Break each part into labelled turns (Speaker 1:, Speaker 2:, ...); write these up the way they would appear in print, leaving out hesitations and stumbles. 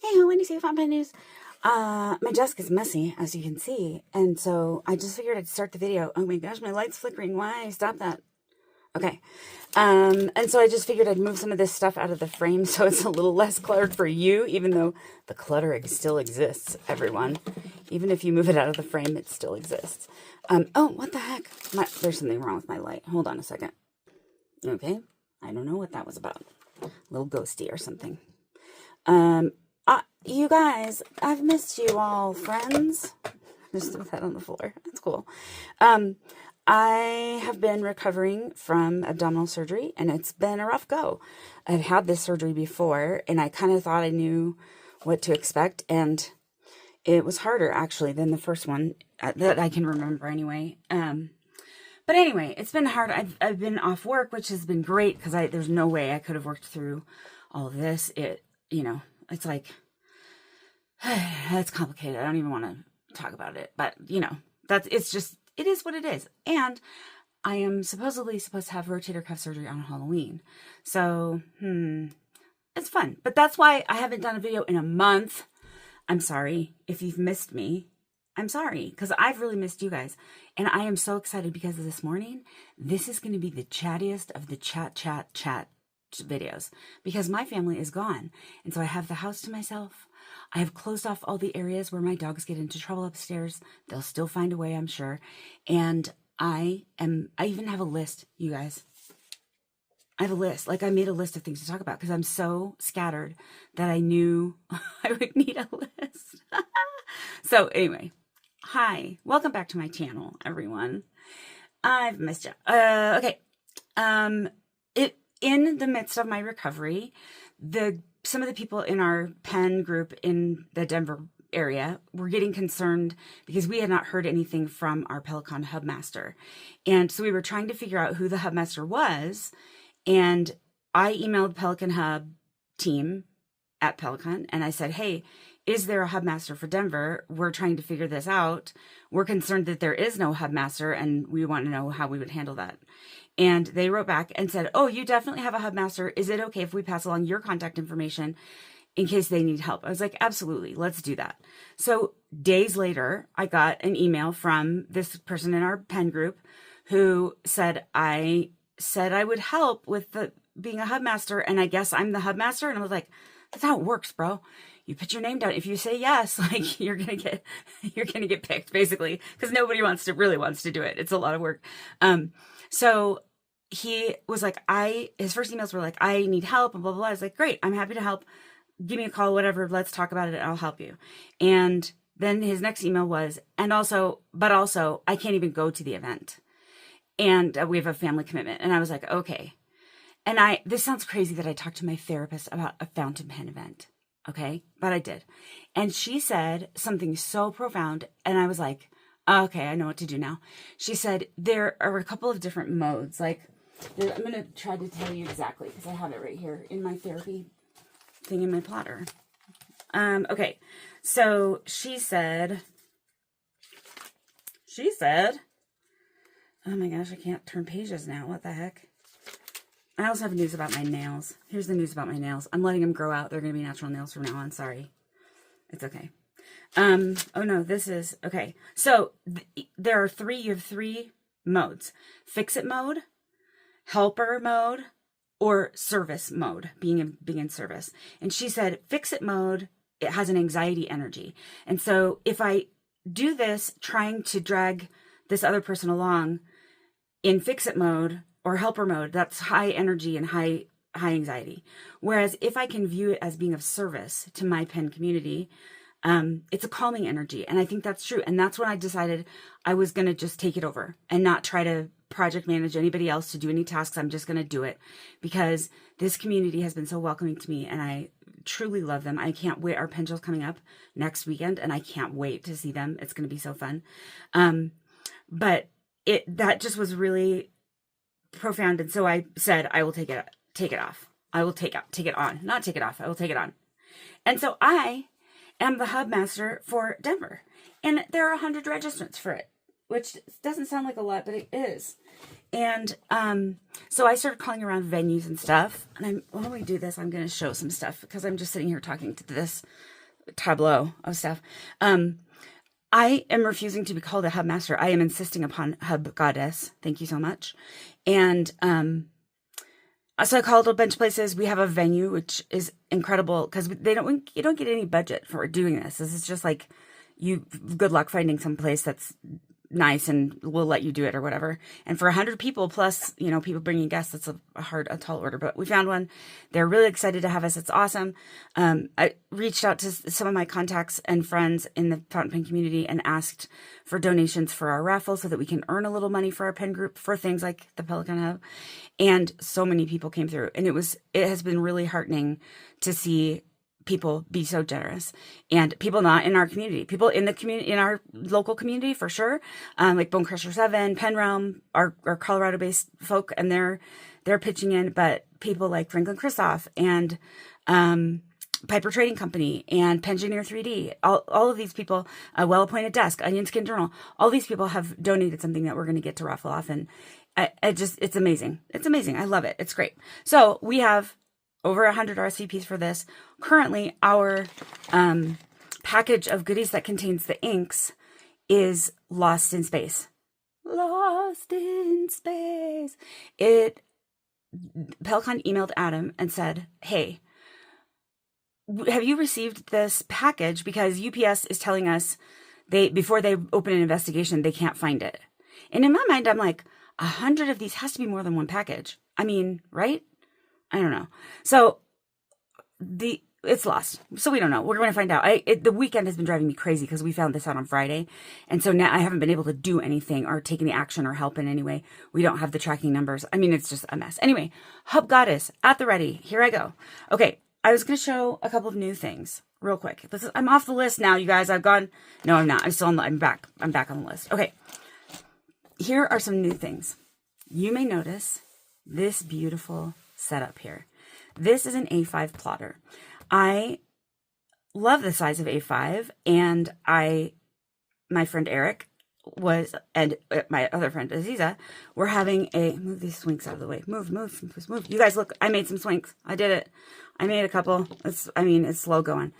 Speaker 1: Hey, when you see Fun Pen News, my desk is messy, as you can see, and so I just figured I'd start the video. Oh my gosh, my light's flickering. Why? Stop that. Okay. And so I just figured I'd move some of this stuff out of the frame so it's a little less cluttered for you, even though the clutter still exists, everyone. Even if you move it out of the frame, it still exists. Oh, what the heck? There's something wrong with my light. Hold on a second. Okay. I don't know what that was about. A little ghosty or something. You guys, I've missed you all, friends. Just threw that on the floor. That's cool. I have been recovering from abdominal surgery, and it's been a rough go. I've had this surgery before, and I kind of thought I knew what to expect, and it was harder, actually, than the first one that I can remember anyway. But anyway, it's been hard. I've been off work, which has been great, because there's no way I could have worked through all of this. It's like, it's complicated. I don't even want to talk about it, but it is what it is. And I am supposedly supposed to have rotator cuff surgery on Halloween. So, it's fun. But that's why I haven't done a video in a month. I'm sorry if you've missed me. I'm sorry, because I've really missed you guys. And I am so excited because this morning, this is going to be the chattiest of the chat videos, because my family is gone. And so I have the house to myself. I have closed off all the areas where my dogs get into trouble upstairs. They'll still find a way, I'm sure. And I even have a list, you guys. I have a list. Like, I made a list of things to talk about because I'm so scattered that I knew I would need a list. So anyway, hi. Welcome back to my channel, everyone. I've missed you. Okay. In the midst of my recovery, some of the people in our pen group in the Denver area were getting concerned because we had not heard anything from our Pelikan hubmaster. And so we were trying to figure out who the hubmaster was. And I emailed Pelican Hub team at Pelikan, and I said, hey, is there a hubmaster for Denver? We're trying to figure this out. We're concerned that there is no hubmaster, and we want to know how we would handle that. And they wrote back and said, oh, you definitely have a hubmaster. Is it okay if we pass along your contact information in case they need help? I was like, absolutely, let's do that. So days later, I got an email from this person in our pen group who said, I said I would help with being a hubmaster, and I guess I'm the hubmaster. And I was like, that's how it works, bro. You put your name down. If you say yes, like, you're gonna get picked, basically, because nobody really wants to do it. It's a lot of work. So he was like, his first emails were like, I need help, and blah, blah, blah. I was like, great, I'm happy to help. Give me a call, whatever. Let's talk about it. I'll help you. And then his next email was, but also, I can't even go to the event. And we have a family commitment. And I was like, okay. And this sounds crazy that I talked to my therapist about a fountain pen event. Okay. But I did. And she said something so profound. And I was like, okay, I know what to do now. She said, there are a couple of different modes. Like, I'm going to try to tell you exactly, because I have it right here in my therapy thing in my plotter. Okay. So she said, oh my gosh, I can't turn pages now. What the heck? I also have news about my nails. Here's the news about my nails. I'm letting them grow out. They're going to be natural nails from now on. Sorry. It's okay. Oh no, this is, okay. So you have three modes: fix it mode, helper mode, or service mode, being in service. And she said, fix it mode, it has an anxiety energy. And so if I do this, trying to drag this other person along in fix it mode or helper mode, that's high energy and high anxiety. Whereas if I can view it as being of service to my pen community, it's a calming energy. And I think that's true. And that's when I decided I was going to just take it over and not try to project manage anybody else to do any tasks. I'm just going to do it because this community has been so welcoming to me and I truly love them. I can't wait. Our Penjil's coming up next weekend and I can't wait to see them. It's going to be so fun. But that just was really profound. And so I said, I will take it off. I will take it on, not take it off. I will take it on. And so I am the hubmaster for Denver. And there are 100 registrants for it, which doesn't sound like a lot, but it is. And so I started calling around venues and stuff. And when we do this, I'm going to show some stuff because I'm just sitting here talking to this tableau of stuff. I am refusing to be called a hub master. I am insisting upon hub goddess. Thank you so much. And so I called a bunch of places. We have a venue, which is incredible because you don't get any budget for doing this. This is just like good luck finding some place that's nice and we'll let you do it or whatever. And for 100 people plus, people bringing guests, that's a tall order, but we found one. They're really excited to have us. It's awesome. I reached out to some of my contacts and friends in the fountain pen community and asked for donations for our raffle so that we can earn a little money for our pen group for things like the Pelican Hub. And so many people came through, and it has been really heartening to see people be so generous, and people not in our community, people in the community, in our local community for sure, like Bone Crusher 7, Pen Realm, our Colorado based folk, and they're pitching in, but people like Franklin Kristoff and Piper Trading Company and Pengineer 3D, all of these people, Well Appointed Desk, Onion Skin Journal, all these people have donated something that we're going to get to raffle off, and it's amazing. It's amazing. I love it. It's great. So we have over 100 RSVPs for this. Currently, our package of goodies that contains the inks is lost in space. Lost in space. Pelikan emailed Adam and said, hey, have you received this package? Because UPS is telling us before they open an investigation, they can't find it. And in my mind, I'm like, 100 of these has to be more than one package. I mean, right? I don't know. So it's lost. So we don't know. We're going to find out. The weekend has been driving me crazy because we found this out on Friday. And so now I haven't been able to do anything or take any action or help in any way. We don't have the tracking numbers. I mean, it's just a mess. Anyway, Hub Goddess at the ready. Here I go. Okay. I was going to show a couple of new things real quick. I'm off the list now, you guys. No, I'm not. I'm back. I'm back on the list. Okay. Here are some new things. You may notice this beautiful setup here. This is an A5 plotter. I love the size of A5, and my friend Eric and my other friend Aziza were having move these swinks out of the way. Move. You guys look, I made some swinks. I did it. I made a couple. It's slow going.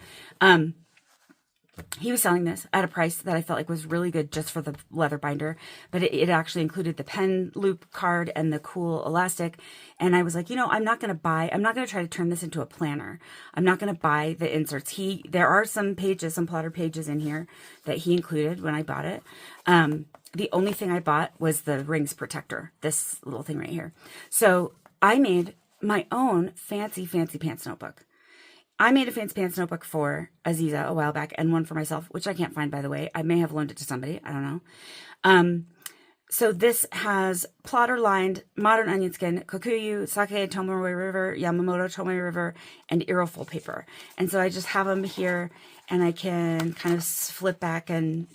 Speaker 1: He was selling this at a price that I felt like was really good just for the leather binder, but it actually included the pen loop card and the cool elastic. And I was like, I'm not going to try to turn this into a planner. I'm not going to buy the inserts. There are some plotter pages in here that he included when I bought it. The only thing I bought was the rings protector, this little thing right here. So I made my own fancy pants notebook. I made a fancy pants notebook for Aziza a while back and one for myself, which I can't find, by the way. I may have loaned it to somebody. I don't know. So this has plotter-lined modern onion skin, Kokuyu, Sake, Tomoe River, Yamamoto, Tomoe River, and Arrowful paper. And so I just have them here, and I can kind of flip back and,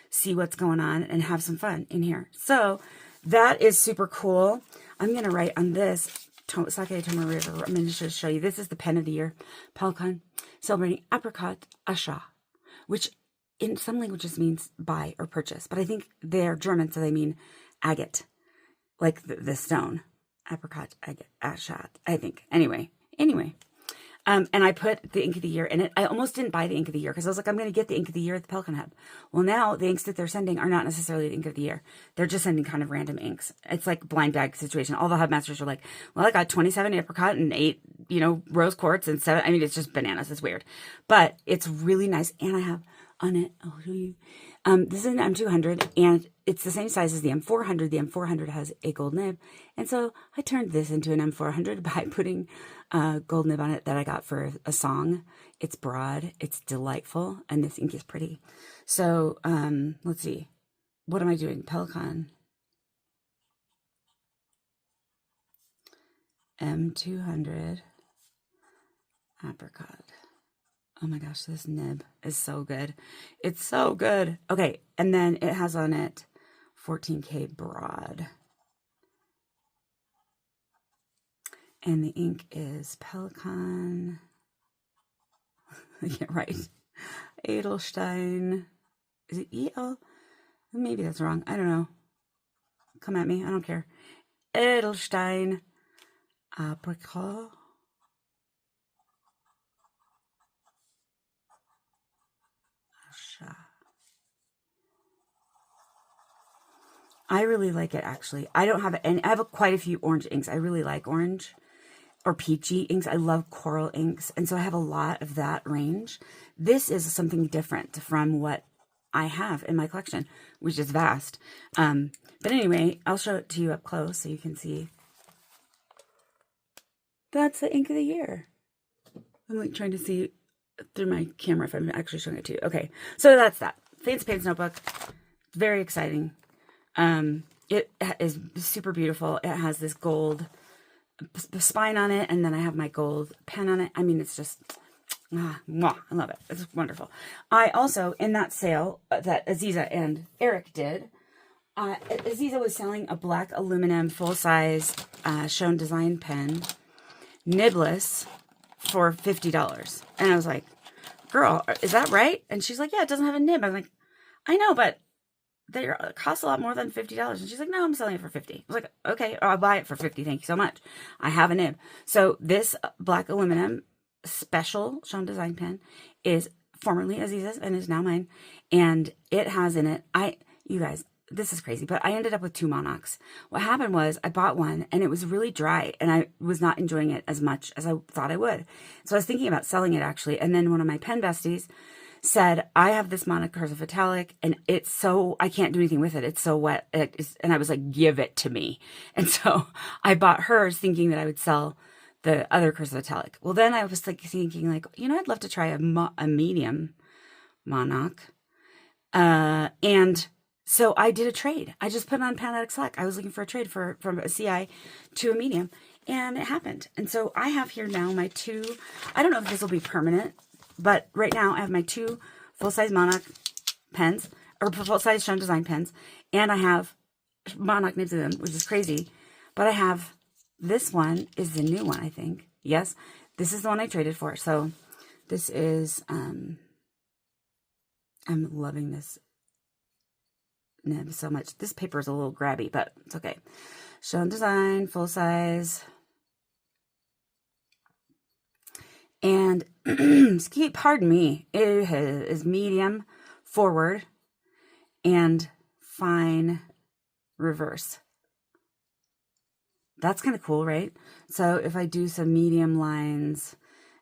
Speaker 1: see what's going on and have some fun in here. So that is super cool. I'm going to write on this Sake Tomoe River. I'm going to just show you. This is the pen of the year. Pelikan, celebrating Apricot Chat, which in some languages means buy or purchase. But I think they're German, so they mean agate, like the stone. Apricot Chat, I think. Anyway. And I put the ink of the year in it. I almost didn't buy the ink of the year because I was like, I'm going to get the ink of the year at the Pelican Hub. Well, now the inks that they're sending are not necessarily the ink of the year. They're just sending kind of random inks. It's like blind bag situation. All the hub masters are like, well, I got 27 apricot and 8, rose quartz and 7. I mean, it's just bananas. It's weird, but it's really nice. And I have on it, I'll show you. This is an M200 and it's the same size as the M400. The M400 has a gold nib. And so I turned this into an M400 by putting a gold nib on it that I got for a song. It's broad, it's delightful, and this ink is pretty. So, let's see. What am I doing? Pelikan. M200 apricot. Oh my gosh, this nib is so good. It's so good. Okay, and then it has on it 14K broad. And the ink is Pelikan. Yeah, right. Edelstein. Is it EL? Maybe that's wrong. I don't know. Come at me. I don't care. Edelstein. Apricot. I really like it, actually. I don't have any. I have quite a few orange inks. I really like orange or peachy inks. I love coral inks. And so I have a lot of that range. This is something different from what I have in my collection, which is vast. But anyway, I'll show it to you up close so you can see. That's the ink of the year. I'm like trying to see through my camera if I'm actually showing it to you. Okay, so that's that. Fancy Pants Notebook. Very exciting. It is super beautiful. It has this gold spine on it, and then I have my gold pen on it. I mean, it's just, mwah, I love it. It's wonderful. I also, in that sale that Aziza and Eric did, Aziza was selling a black aluminum full-size SCHON design pen, nibless, for $50. And I was like, girl, is that right? And she's like, yeah, it doesn't have a nib. I'm like, I know, but they cost a lot more than $50. And she's like, no, I'm selling it for $50. I was like, okay, I'll buy it for $50. Thank you so much. I have a nib. So this black aluminum special SCHON design pen is formerly Aziza's and is now mine. And it has in it, you guys, this is crazy, but I ended up with 2 Monocs. What happened was I bought one and it was really dry and I was not enjoying it as much as I thought I would. So I was thinking about selling it actually. And then one of my pen besties said, I have this Monoc cursive italic and it's so, I can't do anything with it. It's so wet. And I was like, give it to me. And so I bought hers thinking that I would sell the other cursive italic. Well, then I was like thinking like, you know, I'd love to try a medium Monoc. And so I did a trade. I just put it on Panatic Slack. I was looking for a trade from a CI to a medium, and it happened. And so I have here now my 2, I don't know if this will be permanent, but right now I have my 2 full-size Monoc pens, or full-size SCHON design pens, and I have Monoc nibs in them, which is crazy. But I have, this one is the new one, I think. Yes, this is the one I traded for. So this is, I'm loving this nib so much. This paper is a little grabby, but it's okay. SCHON design, full size. And pardon me, it is medium forward and fine reverse. That's kind of cool, right? So if I do some medium lines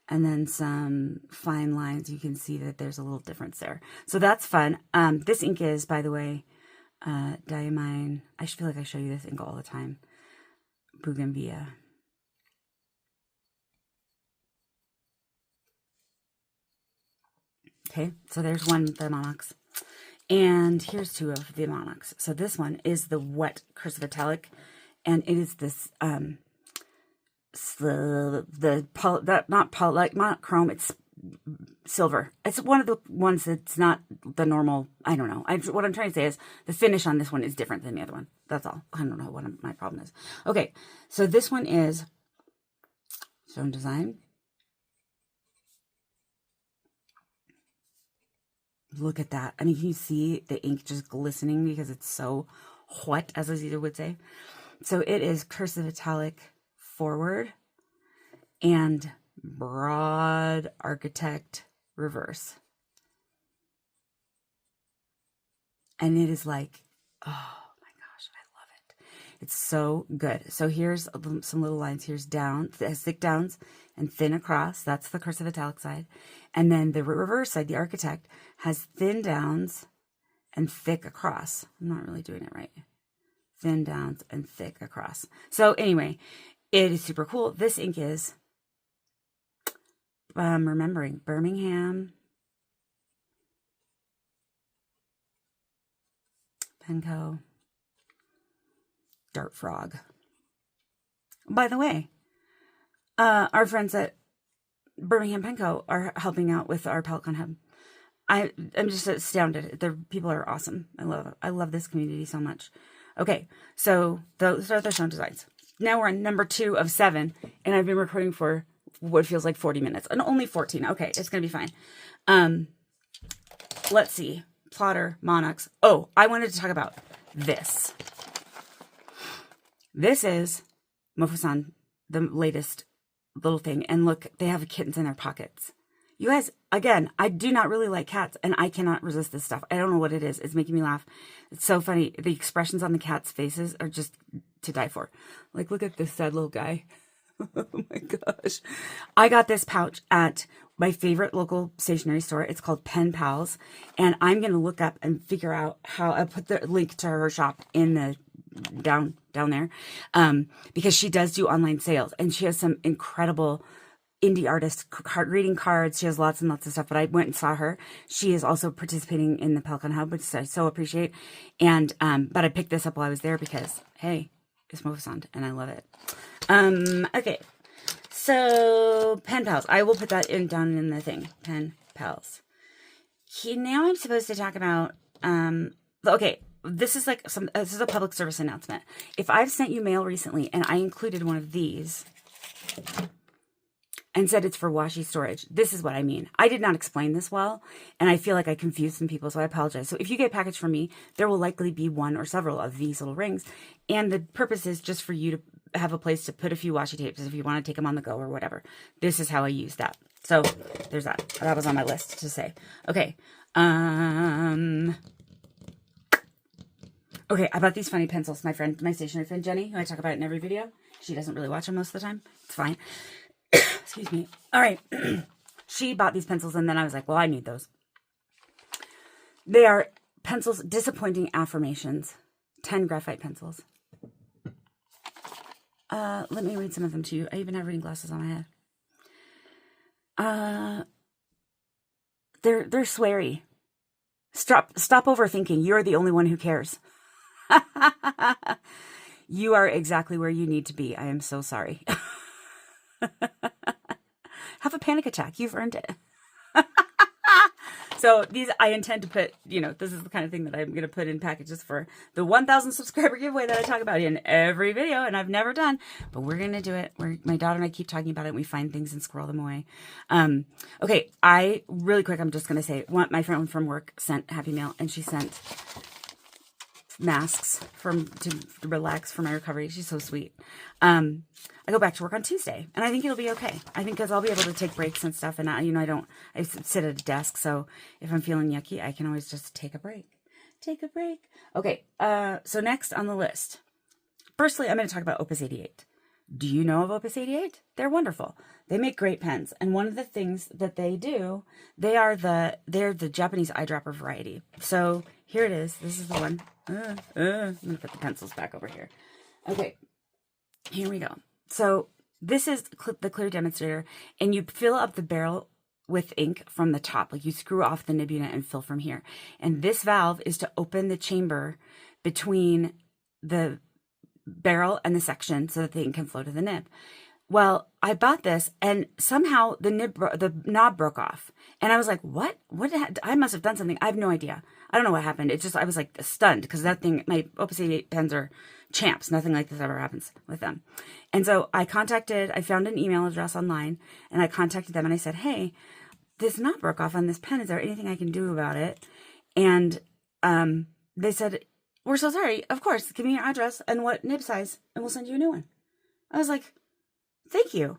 Speaker 1: and then some fine lines, you can see that there's a little difference there. So that's fun. This ink is, by the way, Diamine. I feel like I show you this ink all the time. Bougainvillea. Okay, so there's one of the Monocs. And here's 2 of the Monocs. So this one is the wet cursive italic. And it is this, not chrome, it's silver. It's one of the ones that's not the normal, I don't know. What I'm trying to say is the finish on this one is different than the other one. That's all. I don't know what my problem is. Okay, so this one is SCHON design. Look at that. I mean, can you see the ink just glistening because it's so wet, as Aziza would say? So it is cursive italic forward and broad architect reverse. And it is like, oh my gosh, I love it. It's so good. So here's some little lines. Here's down, it has thick downs and thin across. That's the cursive italic side. And then the reverse side, the architect, has thin downs and thick across. I'm not really doing it right. Thin downs and thick across. So anyway, it is super cool. This ink is, remembering, Birmingham, Penco, Dart Frog. By the way, our friends at Birmingham Penco are helping out with our Pelican Hub. I'm just astounded. The people are awesome. I love this community so much. Okay, so those are the SCHON designs. Now we're on number 2 of 7, and I've been recording for what feels like 40 minutes, and only 14. Okay, it's gonna be fine. Let's see, plotter, Monocs. Oh, I wanted to talk about this. This is Mofusand, the latest little thing. And look, they have kittens in their pockets. You guys, again, I do not really like cats, and I cannot resist this stuff. I don't know what it is. It's making me laugh. It's so funny. The expressions on the cats' faces are just to die for. Like, look at this sad little guy. Oh my gosh. I got this pouch at my favorite local stationery store. It's called Pen Pals, and I'm going to look up and figure out how I put the link to her shop in the down there, because she does do online sales, and she has some incredible indie artist reading cards. She has lots and lots of stuff, but I went and saw her. She is also participating in the Pelican Hub, which I so appreciate. And, but I picked this up while I was there because, hey, it's Mofusand and I love it. Okay. So Pen Pals, I will put that down in the thing. Pen Pals. Now I'm supposed to talk about, okay. This is like this is a public service announcement. If I've sent you mail recently and I included one of these and said it's for washi storage, this is what I mean. I did not explain this well, and I feel like I confused some people, so I apologize. So if you get a package from me, there will likely be one or several of these little rings, and the purpose is just for you to have a place to put a few washi tapes if you want to take them on the go or whatever. This is how I use that. So there's that. That was on my list to say. Okay. Okay, I bought these funny pencils. My stationery friend Jenny, who I talk about in every video. She doesn't really watch them most of the time. It's fine. Excuse me. All right. She bought these pencils, and then I was like, well, I need those. They are pencils, Disappointing Affirmations. 10 graphite pencils. Let me read some of them to you. I even have reading glasses on my head. They're sweary. Stop overthinking. You're the only one who cares. You are exactly where you need to be. I am so sorry. Have a panic attack. You've earned it. So these I intend to put, this is the kind of thing that I'm going to put in packages for the 1,000 subscriber giveaway that I talk about in every video, and I've never done, but we're going to do it. My daughter and I keep talking about it, and we find things and squirrel them away. Okay, really quick, I'm just going to say, my friend from work sent Happy Mail, and she sent masks to relax for my recovery. She's so sweet. I go back to work on Tuesday, and I think it'll be okay. I think because I'll be able to take breaks and stuff, and I sit at a desk, so if I'm feeling yucky, I can always just take a break. Okay, so next on the list. Firstly, I'm going to talk about Opus 88. Do you know of Opus 88? They're wonderful. They make great pens, and one of the things that they do, they're the Japanese eyedropper variety. So here it is. This is the one. I'm going to put the pencils back over here. Okay, here we go. So this is the clear demonstrator, and you fill up the barrel with ink from the top. Like you screw off the nib unit and fill from here. And this valve is to open the chamber between the barrel and the section so that the ink can flow to the nib. Well, I bought this, and somehow the knob broke off. And I was like, what? I must have done something. I have no idea. I don't know what happened. I was like stunned because that thing, my Opus 88 pens are champs. Nothing like this ever happens with them. And so I found an email address online, and I contacted them, and I said, hey, this knob broke off on this pen. Is there anything I can do about it? And they said, we're so sorry. Of course. Give me your address and what nib size, and we'll send you a new one. I was like, thank you.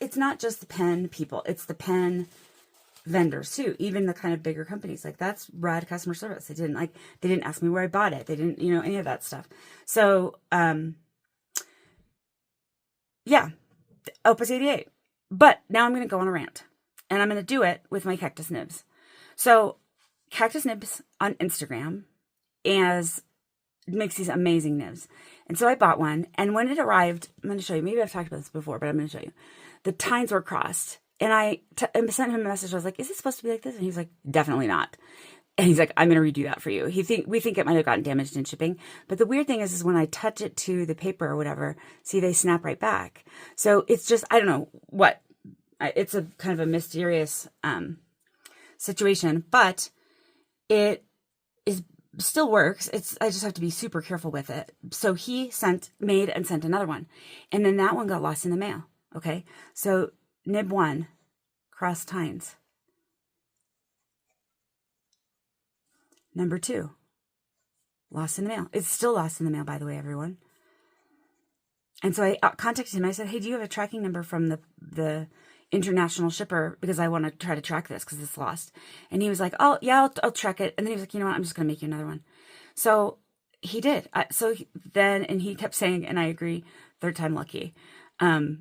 Speaker 1: It's not just the pen people. It's the pen vendors too. Even the kind of bigger companies. Like, that's rad customer service. They didn't ask me where I bought it. They didn't, any of that stuff. So, yeah, Opus 88. But now I'm going to go on a rant, and I'm going to do it with my Cactus Nibs. So Cactus Nibs on Instagram makes these amazing nibs. And so I bought one, and when it arrived, I'm going to show you, maybe I've talked about this before, but I'm going to show you. The tines were crossed, and I sent him a message. I was like, is it supposed to be like this? And he was like, definitely not. And he's like, I'm going to redo that for you. We think it might have gotten damaged in shipping. But the weird thing is when I touch it to the paper or whatever, see, they snap right back. So it's just, I don't know what, it's a kind of a mysterious situation, but it still works. I just have to be super careful with it. So he made and sent another one. And then that one got lost in the mail. Okay. So nib 1, cross tines. Number 2, lost in the mail. It's still lost in the mail, by the way, everyone. And so I contacted him. I said, hey, do you have a tracking number from the international shipper? Because I want to try to track this because it's lost. And he was like, oh, yeah, I'll track it. And then he was like, you know what? I'm just going to make you another one. So he did. And he kept saying, and I agree, third time lucky. I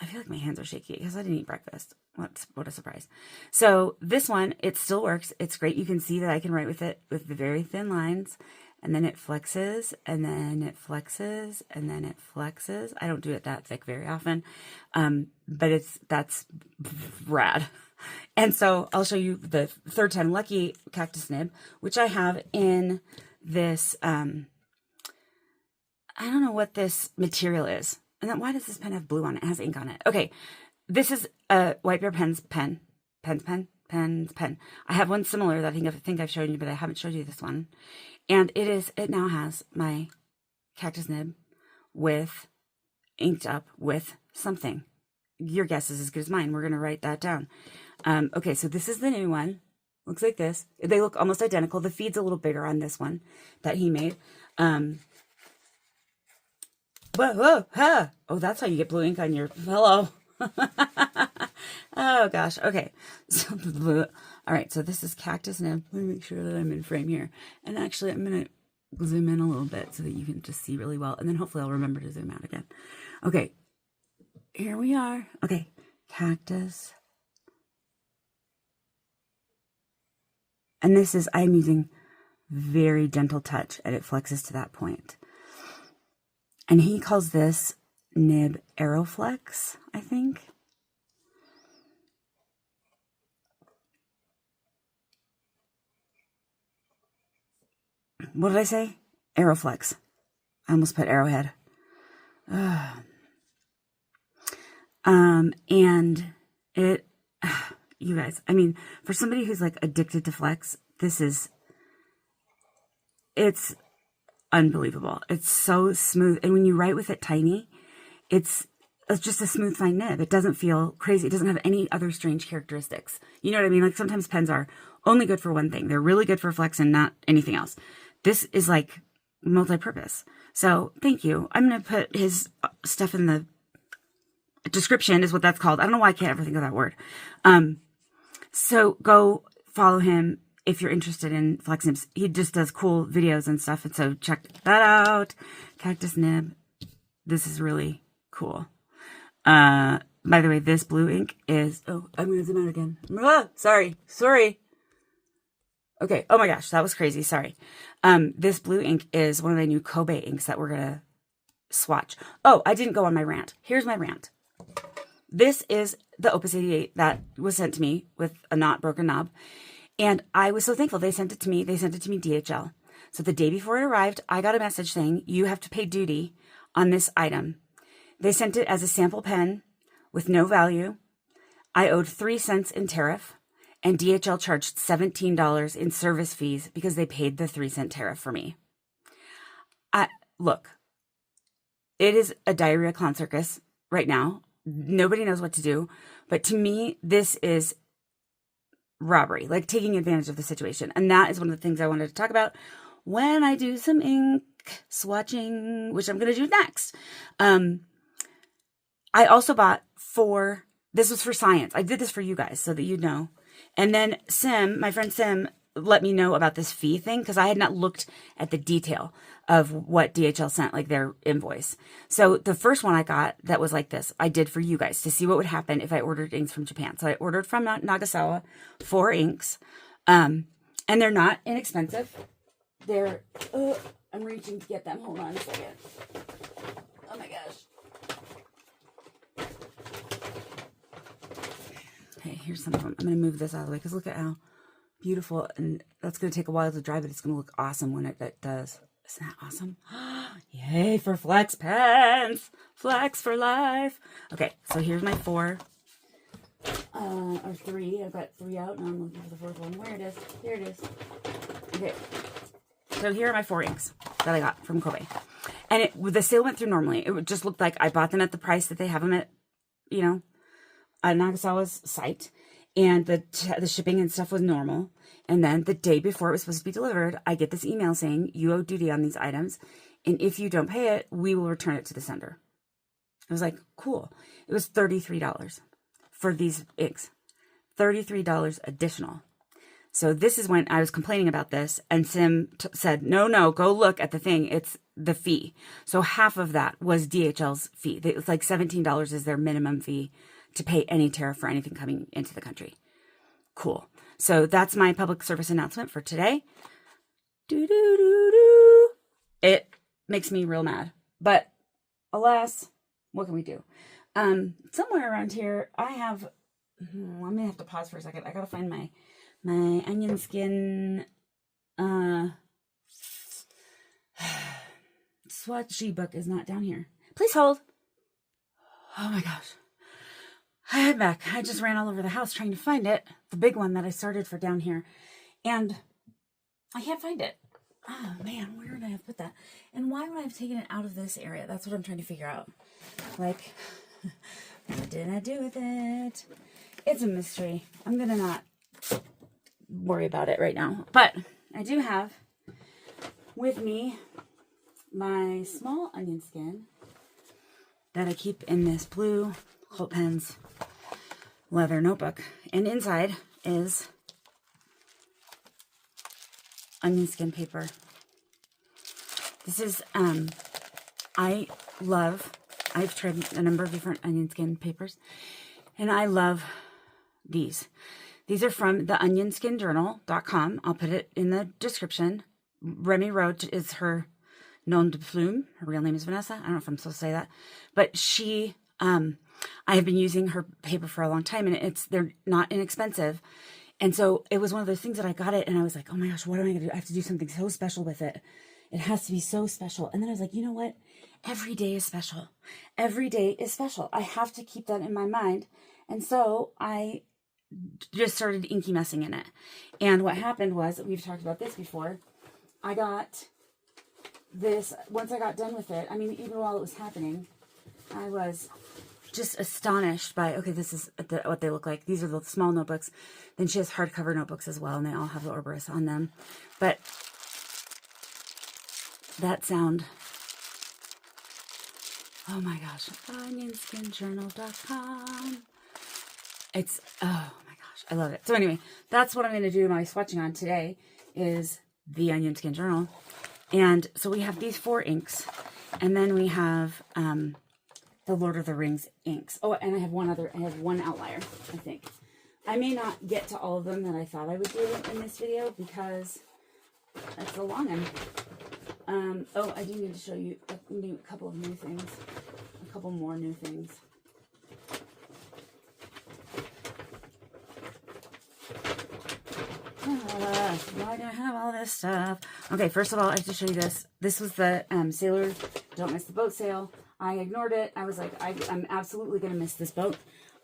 Speaker 1: feel like my hands are shaky because I didn't eat breakfast. What a surprise. So this one, it still works. It's great. You can see that I can write with it with the very thin lines, and then it flexes, and then it flexes, and then it flexes. I don't do it that thick very often, but that's rad. And so I'll show you the third time lucky cactus nib, which I have in this, I don't know what this material is. And then why does this pen have blue on it? It has ink on it. Okay, this is a White Bear Pen's pen. I have one similar that I think I've shown you, but I haven't showed you this one. And it now has my cactus nib inked up with something. Your guess is as good as mine. We're going to write that down. Okay, so this is the new one. Looks like this. They look almost identical. The feed's a little bigger on this one that he made. Whoa, oh, that's how you get blue ink on your pillow. Oh gosh. Okay. So, all right. So this is cactus nib. Let me make sure that I'm in frame here. And actually, I'm gonna zoom in a little bit so that you can just see really well. And then hopefully I'll remember to zoom out again. Okay. Here we are. Okay. Cactus. And this is, I'm using very gentle touch, and it flexes to that point. And he calls this nib Arrowflex, I think. What did I say? Arrowflex. I almost put Arrowhead. And it, you guys, I mean, for somebody who's like addicted to flex, it's unbelievable. It's so smooth. And when you write with it tiny, it's just a smooth, fine nib. It doesn't feel crazy. It doesn't have any other strange characteristics. You know what I mean? Like sometimes pens are only good for one thing. They're really good for flex and not anything else. This is like multi-purpose. So thank you. I'm going to put his stuff in the description is what that's called. I don't know why I can't ever think of that word. So go follow him if you're interested in flex nibs. He just does cool videos and stuff. And so check that out. Cactus nib. This is really cool. By the way, this blue ink is, oh, I'm going to zoom out again. Sorry. Okay. Oh my gosh. That was crazy. Sorry. This blue ink is one of my new Kobe inks that we're going to swatch. Oh, I didn't go on my rant. Here's my rant. This is the Opus 88 that was sent to me with a not broken knob. And I was so thankful. They sent it to me. They sent it to me DHL. So the day before it arrived, I got a message saying, you have to pay duty on this item. They sent it as a sample pen with no value. I owed 3 cents in tariff, and DHL charged $17 in service fees because they paid the 3-cent tariff for me. Look, it is a diarrhea clown circus right now. Nobody knows what to do. But to me, this is robbery, like taking advantage of the situation. And that is one of the things I wanted to talk about when I do some ink swatching, which I'm going to do next. I also bought 4, this was for science. I did this for you guys so that you'd know. And then my friend Sim, let me know about this fee thing because I had not looked at the detail of what DHL sent, like their invoice. So the first one I got that was like this, I did for you guys to see what would happen if I ordered inks from Japan. So I ordered from Nagasawa 4 inks, and they're not inexpensive. They're, I'm reaching to get them. Hold on a second. Oh my gosh. Okay, here's some of them. I'm going to move this out of the way because look at how beautiful, and that's going to take a while to dry, but it's going to look awesome when it does. Isn't that awesome? Yay for flex pens. Flex for life. Okay, so here's my 4. Or 3. I've got 3 out. Now I'm looking for the 4th one. Where it is. Here it is. Okay. So here are my 4 inks that I got from Kobe. And the sale went through normally. It just looked like I bought them at the price that they have them at, Nagasawa's site. and the shipping and stuff was normal. And then the day before it was supposed to be delivered, I get this email saying, you owe duty on these items, and if you don't pay it, we will return it to the sender. I was like, cool. It was $33 for these inks. $33 additional. So this is when I was complaining about this, and Sim said, no, go look at the thing. It's the fee. So half of that was DHL's fee. It's like $17 is their minimum fee to pay any tariff for anything coming into the country. Cool. So that's my public service announcement for today. It makes me real mad, but alas, what can we do? Somewhere around here, I have, I'm going to have to pause for a second. I got to find my onion skin, swatchy book is not down here. Please hold. Oh my gosh. I head back. I just ran all over the house trying to find it. The big one that I started for down here. And I can't find it. Oh man, where would I have put that? And why would I have taken it out of this area? That's what I'm trying to figure out. Like, what did I do with it? It's a mystery. I'm going to not worry about it right now. But I do have with me my small onion skin that I keep in this blue Holt Pens leather notebook. And inside is onion skin paper. This is, I've tried a number of different onion skin papers, and I love these. These are from the onionskinjournal.com. I'll put it in the description. Remy Roach is her nom de plume. Her real name is Vanessa. I don't know if I'm supposed to say that, but she, I have been using her paper for a long time, and they're not inexpensive. And so it was one of those things that I got it, and I was like, oh my gosh, what am I going to do? I have to do something so special with it. It has to be so special. And then I was like, you know what? Every day is special. Every day is special. I have to keep that in my mind. And so I just started inky messing in it. And what happened was, we've talked about this before, I got this, once I got done with it, I mean, even while it was happening, I was just astonished by, okay, this is what they look like. These are the small notebooks. Then she has hardcover notebooks as well, and they all have the Orberus on them. But that sound, oh my gosh, onionskinjournal.com. It's, oh my gosh, I love it. So anyway, that's what I'm going to do my swatching on today, is the Onion Skin Journal. And so we have these 4 inks, and then we have the Lord of the Rings inks. Oh, and I have one outlier, I think. I may not get to all of them that I thought I would do in this video because it's a long one. Oh, I do need to show you a couple of new things. A couple more new things. Why do I have all this stuff? Okay, first of all, I have to show you this. This was the Sailor Don't Miss the Boat sale. I ignored it. I was like, I'm absolutely going to miss this boat.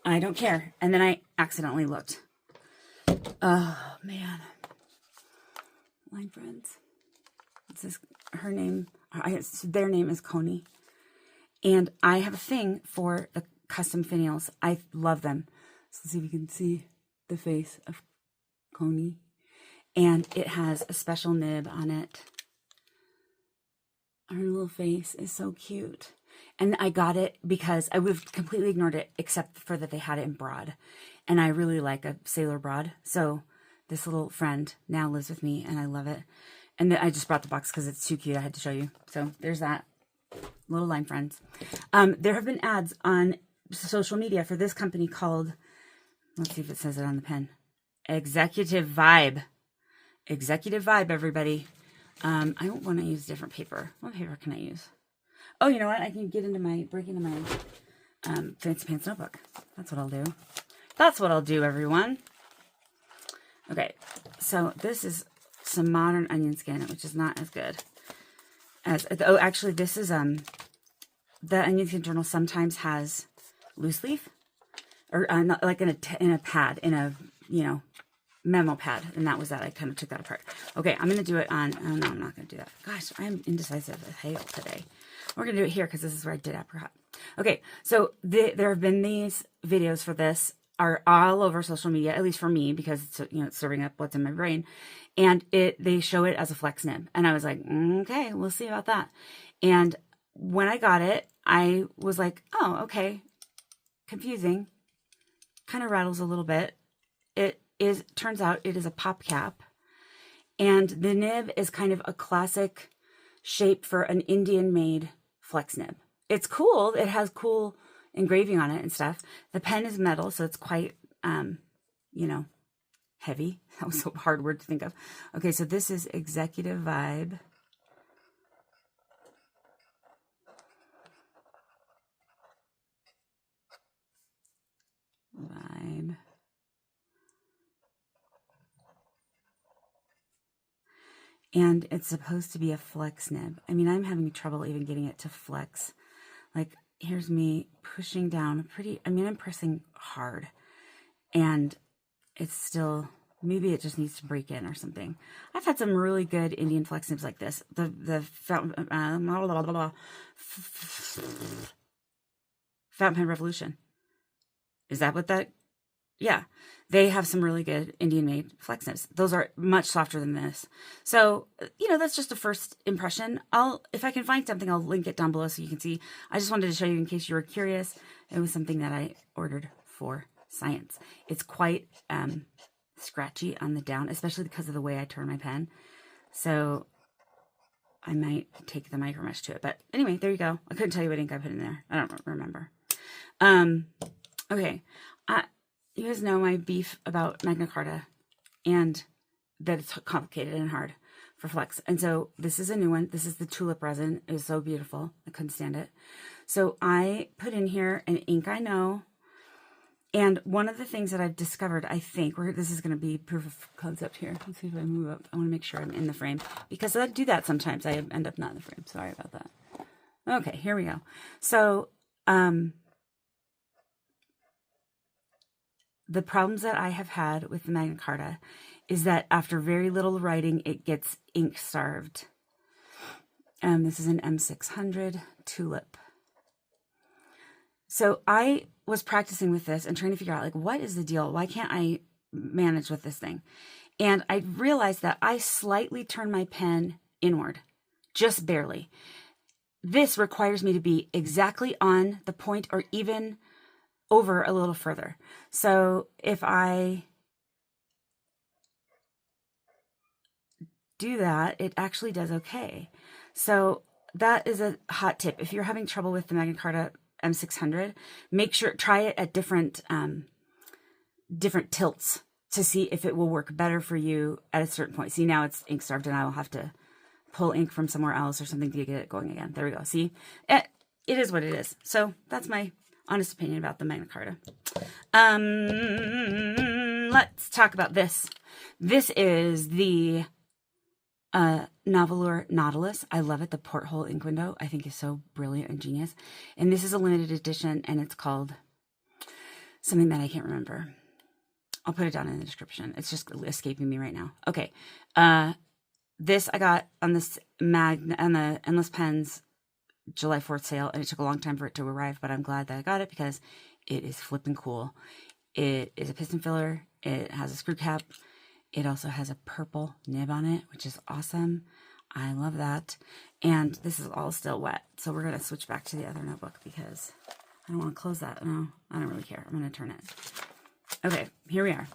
Speaker 1: I don't care. And then I accidentally looked. Oh, man. Line friends. This is her name. Their name is Cony. And I have a thing for the custom finials. I love them. So let's see if you can see the face of Cony. And it has a special nib on it. Her little face is so cute. And I got it because I would have completely ignored it, except for that they had it in broad. And I really like a sailor broad. So this little friend now lives with me, and I love it. And I just brought the box because it's too cute. I had to show you. So there's that. Little line friends. There have been ads on social media for this company called, let's see if it says it on the pen, Executive Vibe. Executive Vibe, everybody. I don't want to use different paper. What paper can I use? Oh, you know what? I can break into my Fancy Pants notebook. That's what I'll do. That's what I'll do, everyone. Okay, so this is some modern onion skin, which is not as good as, oh, actually, this is, the Onion Skin Journal sometimes has loose leaf, or not, like in a pad, in a, memo pad, and that was that. I kind of took that apart. Okay, I'm going to do it on, oh no, I'm not going to do that. Gosh, I'm indecisive as hell today. We're going to do it here because this is where I did Apricot. Okay, so there have been these videos for this are all over social media, at least for me, because it's, it's serving up what's in my brain. And they show it as a flex nib. And I was like, okay, we'll see about that. And when I got it, I was like, oh, okay, confusing. Kind of rattles a little bit. Turns out it is a pop cap. And the nib is kind of a classic shape for an Indian-made flex nib. It's cool. It has cool engraving on it and stuff. The pen is metal, so it's quite, heavy. That was a hard word to think of. Okay, so this is Executive Vibe. And it's supposed to be a flex nib. I mean, I'm having trouble even getting it to flex. Like, here's me pushing down I'm pressing hard. And it's still, maybe it just needs to break in or something. I've had some really good Indian flex nibs like this. The Fountain Pen Revolution. Is that what that? Yeah. They have some really good Indian-made flex nibs. Those are much softer than this. So, that's just a first impression. If I can find something, I'll link it down below so you can see. I just wanted to show you in case you were curious. It was something that I ordered for science. It's quite scratchy on the down, especially because of the way I turn my pen. So I might take the micro mesh to it. But anyway, there you go. I couldn't tell you what ink I put in there. I don't remember. Okay. You guys know my beef about Magna Carta and that it's complicated and hard for flex. And so this is a new one. This is the Tulip resin. It was so beautiful. I couldn't stand it. So I put in here an ink I know. And one of the things that I've discovered, I think, this is going to be proof of concept here. Let's see if I move up. I want to make sure I'm in the frame because I do that sometimes. I end up not in the frame. Sorry about that. Okay, here we go. So, the problems that I have had with the Magna Carta is that after very little writing, it gets ink starved. This is an M600 Tulip. So I was practicing with this and trying to figure out, what is the deal? Why can't I manage with this thing? And I realized that I slightly turn my pen inward, just barely. This requires me to be exactly on the point or even over a little further. So if I do that, it actually does okay. So that is a hot tip. If you're having trouble with the Magna Carta M600, make sure, try it at different tilts to see if it will work better for you at a certain point. See, now it's ink starved and I will have to pull ink from somewhere else or something to get it going again. There we go. See, it is what it is. So that's my honest opinion about the Magna Carta. Let's talk about this. This is the Nahvalur Nautilus. I love it. The porthole ink window I think is so brilliant and genius. And this is a limited edition and it's called something that I can't remember. I'll put it down in the description. It's just escaping me right now. Okay. This I got on this Magna and the Endless Pens July 4th sale, and it took a long time for it to arrive, but I'm glad that I got it because it is flipping cool. It is a piston filler. It has a screw cap. It also has a purple nib on it, which is awesome. I love that. And this is all still wet, so we're going to switch back to the other notebook because I don't want to close that. No, I don't really care. I'm going to turn it. Okay, here we are.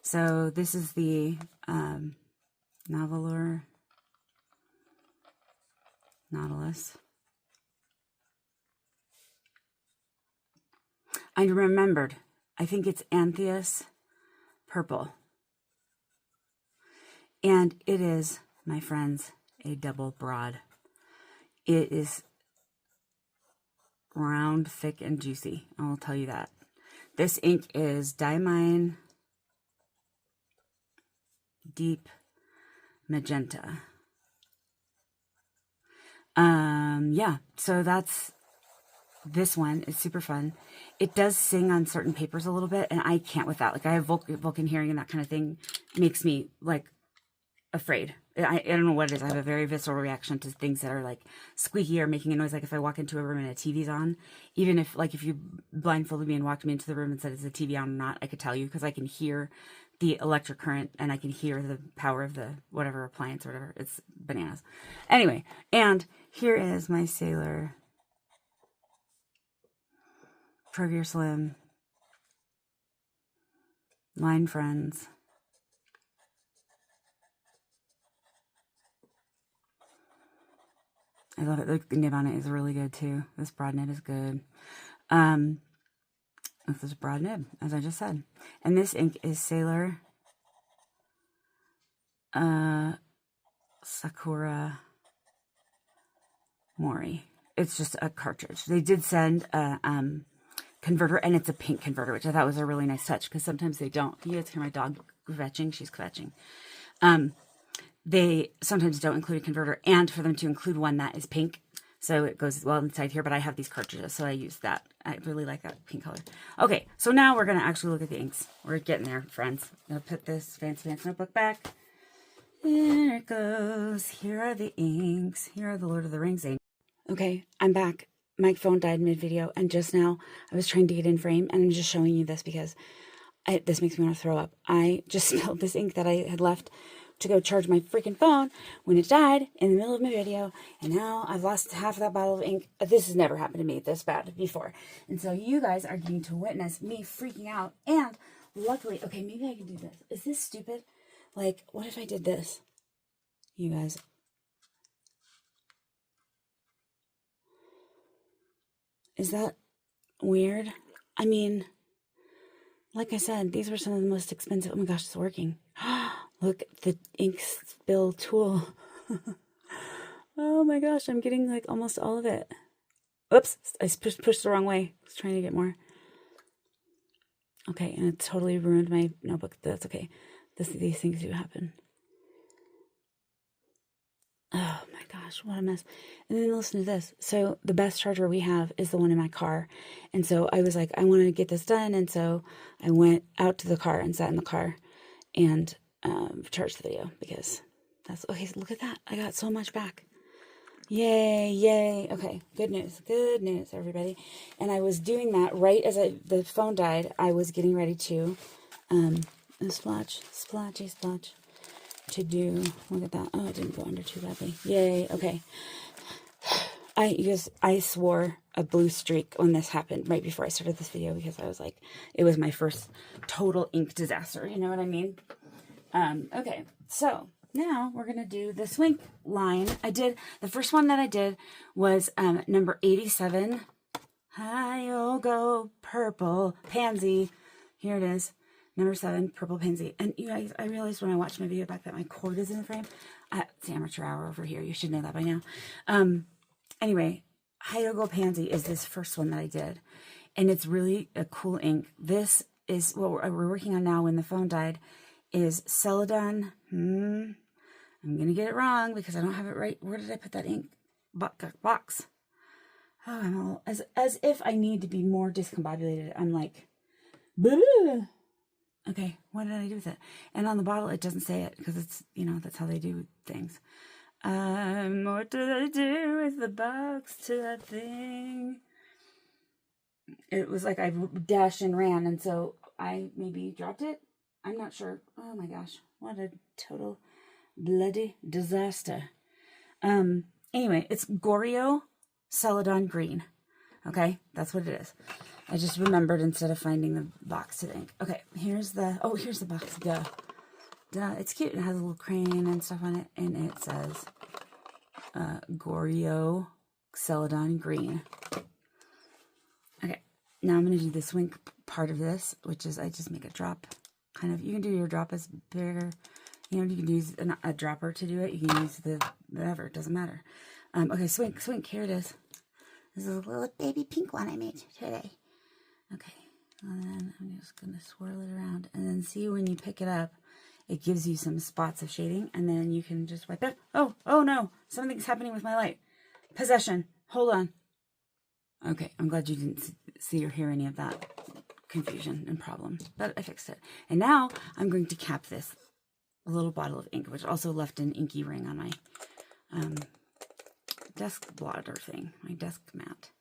Speaker 1: So this is the Nahvalur Nautilus. I remembered. I think it's Anthius purple. And it is, my friends, a double broad. It is round, thick, and juicy. I will tell you that. This ink is Diamine Deep Magenta. Yeah, so that's this one. Is super fun. It does sing on certain papers a little bit, and I can't with that. Like, I have Vulcan hearing, and that kind of thing makes me, like, afraid. I don't know what it is. I have a very visceral reaction to things that are like squeaky or making a noise. Like if I walk into a room and a TV's on, even if like if you blindfolded me and walked me into the room and said, is the TV on or not, I could tell you because I can hear the electric current and I can hear the power of the whatever appliance or whatever. It's bananas. Anyway, and here is my Sailor Provier Slim Line Friends. I love it. The nib on it is really good too. This broad nib is good. This is a broad nib, as I just said. And this ink is Sailor Sakura Mori. It's just a cartridge. They did send a converter, and it's a pink converter, which I thought was a really nice touch, because sometimes they don't. You guys hear my dog kvetching? She's kvetching. They sometimes don't include a converter, and for them to include one that is pink, so it goes well inside here, but I have these cartridges, so I use that. I really like that pink color. Okay, so now we're going to actually look at the inks. We're getting there, friends. I'm going to put this fancy notebook back. There it goes. Here are the inks. Here are the Lord of the Rings inks. Okay, I'm back. My phone died mid-video, and just now I was trying to get in frame, and I'm just showing you this because this makes me want to throw up. I just spilled this ink that I had left to go charge my freaking phone when it died in the middle of my video, and now I've lost half of that bottle of ink. This has never happened to me this bad before, and so you guys are getting to witness me freaking out. And luckily, okay, maybe I can do this. Is this stupid? Like, what if I did this? You guys. Is that weird? I mean, like I said, these were some of the most expensive. Oh my gosh, it's working. Look, the ink spill tool. Oh my gosh, I'm getting like almost all of it. Oops, I pushed the wrong way. I was trying to get more. Okay, and it totally ruined my notebook. That's okay. These things do happen. Oh my gosh, what a mess. And then listen to this. So the best charger we have is the one in my car. And so I was like, I want to get this done. And so I went out to the car and sat in the car and charged the video, because that's okay. So look at that. I got so much back. Yay, yay. Okay, good news, everybody. And I was doing that right as the phone died. I was getting ready to splatchy splotch to do. Look at that. Oh, it didn't go under too badly. Yay. Okay. I swore a blue streak when this happened right before I started this video, because I was like, it was my first total ink disaster. You know what I mean? Okay. So now we're going to do the Swink line. The first one that I did was number 87. Hyogo Purple Pansy. Here it is. Number 7, Purple Pansy. And you guys, I realized when I watched my video back that my cord is in the frame. It's amateur hour over here. You should know that by now. Anyway, Hyogo Pansy is this first one that I did. And it's really a cool ink. This is what we're working on now when the phone died, is Celadon. I'm going to get it wrong because I don't have it right. Where did I put that ink box? Oh, I'm all, as if I need to be more discombobulated. I'm like, blah. Okay, what did I do with it? And on the bottle, it doesn't say it because it's, you know, that's how they do things. What did I do with the box to that thing? It was like I dashed and ran, and so I maybe dropped it. I'm not sure. Oh my gosh, what a total bloody disaster. Anyway, it's Goryeo Celadon Green. Okay, that's what it is. I just remembered instead of finding the box to the ink. Okay, here's the box. Duh. It's cute. It has a little crane and stuff on it, and it says Goryeo Celadon Green. Okay, now I'm going to do the Swink part of this, which is I just make a drop. Kind of, you can do your drop as bigger. You know, you can use a dropper to do it. You can use the whatever. It doesn't matter. Okay, Swink. Here it is. This is a little baby pink one I made today. Okay, and then I'm just going to swirl it around. And then see, when you pick it up, it gives you some spots of shading. And then you can just wipe it. Oh no. Something's happening with my light. Possession. Hold on. Okay, I'm glad you didn't see or hear any of that confusion and problem. But I fixed it. And now I'm going to cap this little bottle of ink, which also left an inky ring on my desk blotter thing, my desk mat.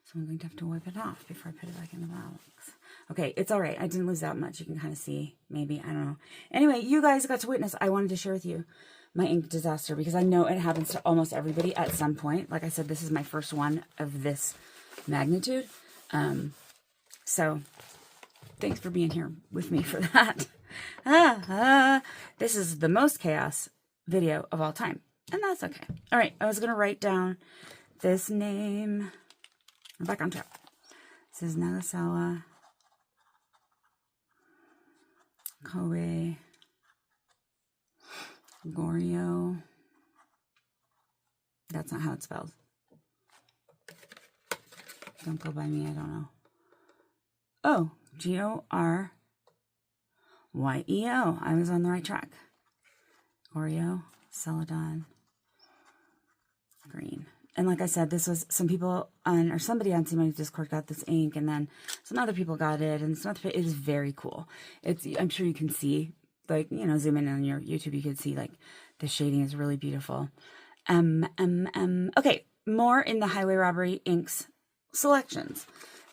Speaker 1: So I'm going to have to wipe it off before I put it back in the box. Okay, it's all right. I didn't lose that much. You can kind of see, maybe. I don't know. Anyway, you guys got to witness. I wanted to share with you my ink disaster because I know it happens to almost everybody at some point. Like I said, this is my first one of this magnitude. So thanks for being here with me for that. This is the most chaos video of all time, and that's okay. All right, I was going to write down this name. I'm back on track. This is Nagasawa, Kobe, Goryeo. That's not how it's spelled. Don't go by me, I don't know. Oh, Goryeo. I was on the right track. Goryeo, Celadon, green. And like I said, this was some people on, or somebody on my Discord got this ink, and then some other people got it, and some other, it is very cool. I'm sure you can see, like, you know, zoom in on your YouTube, you can see, like, the shading is really beautiful. Okay, more in the Highway Robbery inks selections.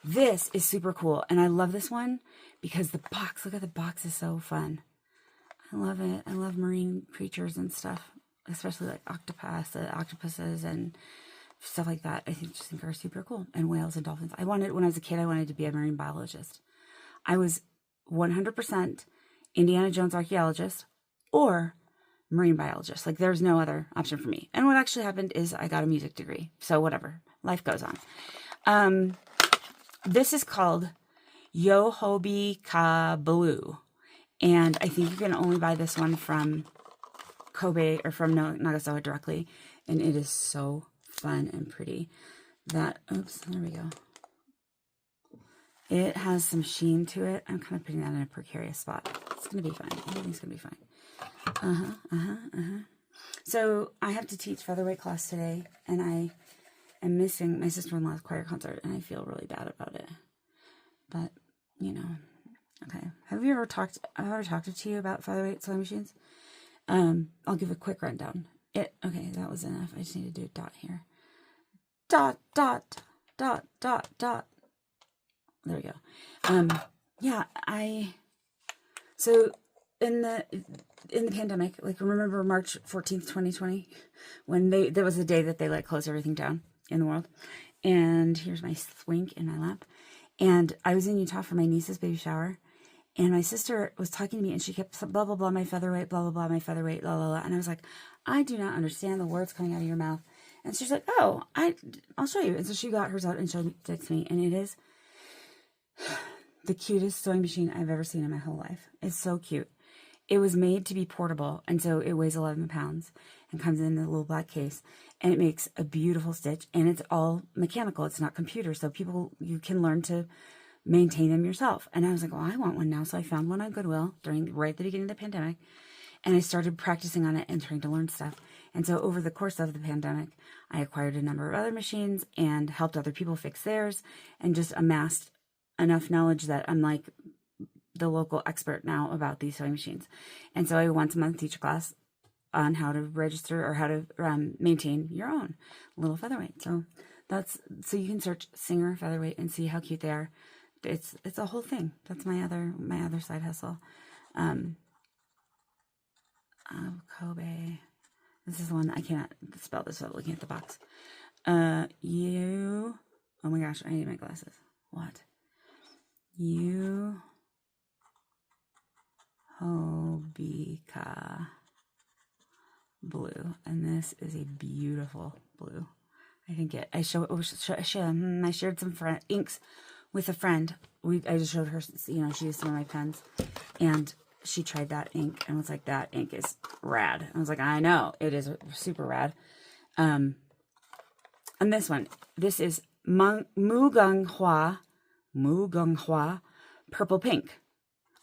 Speaker 1: This is super cool, and I love this one because the box, look at the box, is so fun. I love it. I love marine creatures and stuff, especially like octopuses and stuff like that. I just think are super cool. And whales and dolphins. When I was a kid, I wanted to be a marine biologist. I was 100% Indiana Jones archaeologist or marine biologist. Like, there's no other option for me. And what actually happened is I got a music degree. So whatever. Life goes on. This is called Yohobi Ka Blue. And I think you can only buy this one from Kobe or from Nagasawa directly. And it is so fun and pretty. Oops, there we go. It has some sheen to it. I'm kind of putting that in a precarious spot. It's going to be fine. Everything's going to be fine. So I have to teach featherweight class today, and I am missing my sister-in-law's choir concert, and I feel really bad about it. But, you know, okay. Have I ever talked to you about featherweight sewing machines? I'll give a quick rundown. Okay, that was enough. I just need to do a dot here. Dot, dot, dot, dot, dot. There we go. Yeah, so in the pandemic, like, remember March 14th, 2020, when there was the day that they closed everything down in the world. And here's my swink in my lap. And I was in Utah for my niece's baby shower. And my sister was talking to me, and she kept blah, blah, blah, my featherweight, blah, blah, blah, my featherweight, blah, blah, blah. And I was like, I do not understand the words coming out of your mouth. And she's like, oh, I'll show you. And so she got hers out and showed it to me. And it is the cutest sewing machine I've ever seen in my whole life. It's so cute. It was made to be portable. And so it weighs 11 pounds and comes in a little black case. And it makes a beautiful stitch. And it's all mechanical. It's not computer. So you can learn to maintain them yourself. And I was like, well, I want one now. So I found one on Goodwill right at the beginning of the pandemic. And I started practicing on it and trying to learn stuff. And so over the course of the pandemic, I acquired a number of other machines and helped other people fix theirs and just amassed enough knowledge that I'm like the local expert now about these sewing machines. And so I once a month teach a class on how to register or how to maintain your own little featherweight. So you can search Singer featherweight and see how cute they are. It's a whole thing. That's my other side hustle. Kobe. This is the one I can't spell this without looking at the box. Oh my gosh, I need my glasses. What? Hobika blue, and this is a beautiful blue. I shared some inks with a friend. I just showed her, she used some of my pens, and she tried that ink and was like, that ink is rad. I was like, I know, it is super rad. And this one, this is Mugunghwa Purple Pink,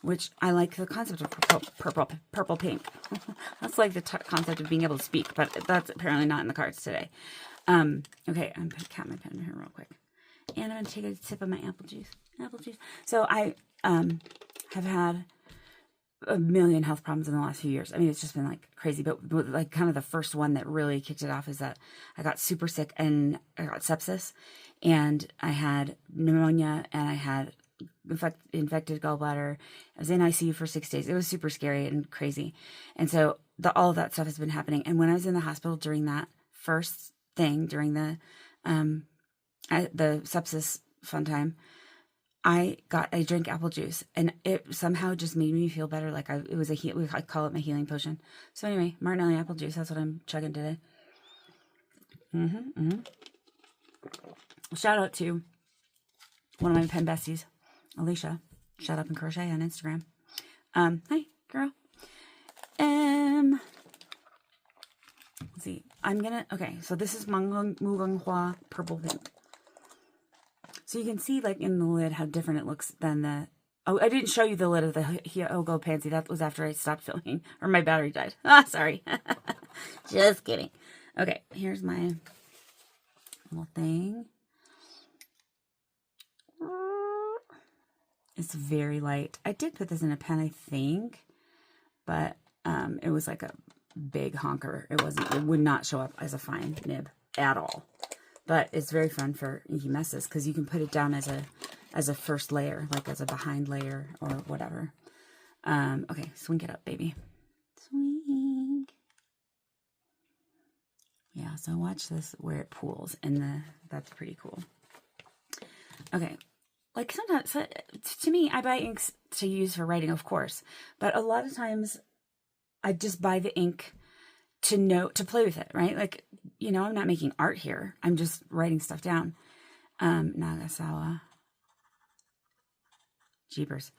Speaker 1: which I like the concept of purple pink. That's like the concept of being able to speak, but that's apparently not in the cards today. Okay, I'm going to cap my pen here real quick. And I'm going to take a sip of my apple juice. So I have had a million health problems in the last few years. I mean, it's just been like crazy, but like kind of the first one that really kicked it off is that I got super sick and I got sepsis and I had pneumonia and I had infected gallbladder. I was in ICU for 6 days. It was super scary and crazy. And so all of that stuff has been happening. And when I was in the hospital during that first thing, during the sepsis fun time, I drank apple juice and it somehow just made me feel better. Like I call it my healing potion. So anyway, Martinelli apple juice. That's what I'm chugging today. Shout out to one of my pen besties, Alicia. Shut Up and Crochet on Instagram. Hi, girl. Let's see. Okay, so this is Mugonghua Purple Pink. So you can see, like, in the lid how different it looks than the... Oh, I didn't show you the lid of the Hyogo Pansy. That was after I stopped filming. Or my battery died. Ah, sorry. Just kidding. Okay, here's my little thing. It's very light. I did put this in a pen, I think. But it was like a big honker. It would not show up as a fine nib at all. But it's very fun for inky messes because you can put it down as a first layer, like as a behind layer or whatever. Okay, swing it up, baby. Swing. Yeah, so watch this where it pools, and that's pretty cool. Okay, like sometimes, to me, I buy inks to use for writing, of course, but a lot of times I just buy the ink to play with it, right? Like, you know, I'm not making art here. I'm just writing stuff down. Nagasawa. Jeepers.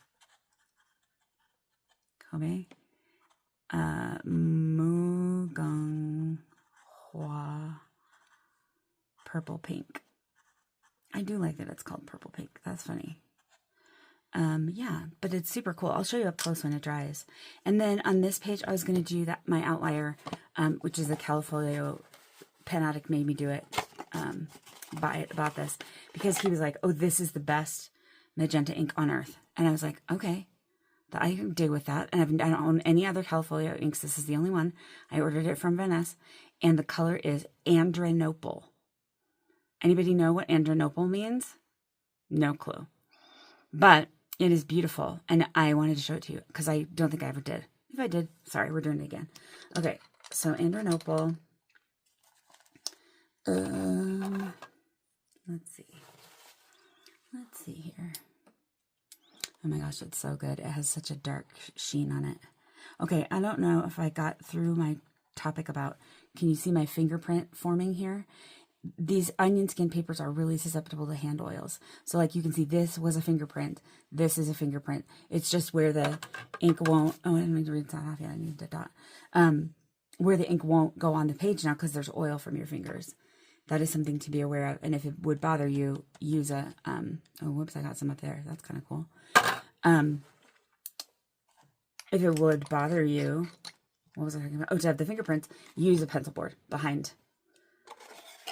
Speaker 1: Kobe. Mugonghua Purple Pink. I do like that it's called Purple Pink. That's funny. Yeah, but it's super cool. I'll show you up close when it dries. And then on this page, I was going to do my outlier, which is the Callifolio Pen Addict made me do it, about this, because he was like, oh, this is the best magenta ink on earth. And I was like, okay, I can dig with that. And I don't own any other Callifolio inks. This is the only one. I ordered it from Venice, and the color is Andrinople. Anybody know what Andrinople means? No clue. But it is beautiful, and I wanted to show it to you because I don't think I ever did. If I did, sorry, we're doing it again. Okay, so Andrinople. Let's see here. Oh my gosh, it's so good. It has such a dark sheen on it. Okay, I don't know if I got through my topic about, can you see my fingerprint forming here? These onion skin papers are really susceptible to hand oils. So like you can see, this was a fingerprint. This is a fingerprint. It's just where the ink won't, oh, I didn't need to read that off yet. I need to dot. Where the ink won't go on the page now because there's oil from your fingers. That is something to be aware of. And if it would bother you, use a, oh, whoops, I got some up there. That's kind of cool. If it would bother you, what was I talking about? Oh, to have the fingerprints, use a pencil board behind,